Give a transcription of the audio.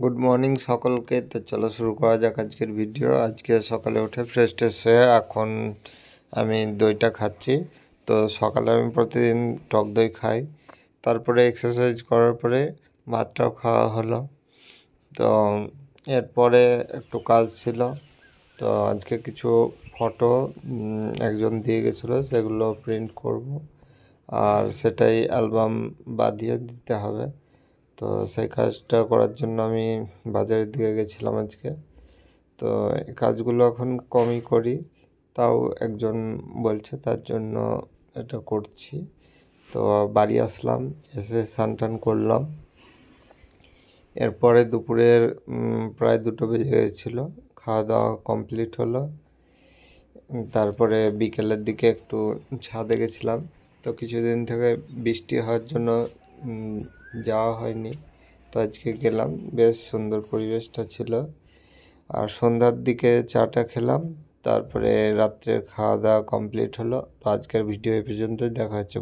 Good morning সকলকে। তো চলো শুরু করা যাক আজকের ভিডিও। আজকে সকালে উঠে ফ্রেশ ট্রেশ হয়ে এখন আমি দইটা খাচ্ছি। তো সকালে আমি প্রতিদিন টক দই খাই, তারপরে এক্সারসাইজ করার পরে ভাতটাও খাওয়া হলো। তো এরপরে একটু কাজ ছিল, তো আজকে কিছু ফটো একজন দিয়ে গেছিলো, সেগুলো প্রিন্ট করব আর সেটাই অ্যালবাম বাঁধিয়ে দিতে হবে। তো সেই কাজটা করার জন্য আমি বাজারের দিকে গেছিলাম আজকে। তো এই কাজগুলো এখন কমই করি, তাও একজন বলছে তার জন্য এটা করছি। তো বাড়ি আসলাম, এসে স্নান টান করলাম। এরপরে দুপুরের প্রায় 2টো বেজে গেছিলো, খাওয়া দাওয়া কমপ্লিট হলো। তারপরে বিকেলের দিকে একটু ছাদে গেছিলাম। তো কিছুদিন থেকে বৃষ্টি হওয়ার জন্য যাওয়া হয়নি, তো আজকে গেলাম। বেশ সুন্দর পরিবেশটা ছিল। আর সন্ধ্যার দিকে চাটা খেলাম, তারপরে রাত্রের খাওয়া দাওয়া কমপ্লিট হলো। তো আজকের ভিডিও এই পর্যন্তই, দেখা হচ্ছে।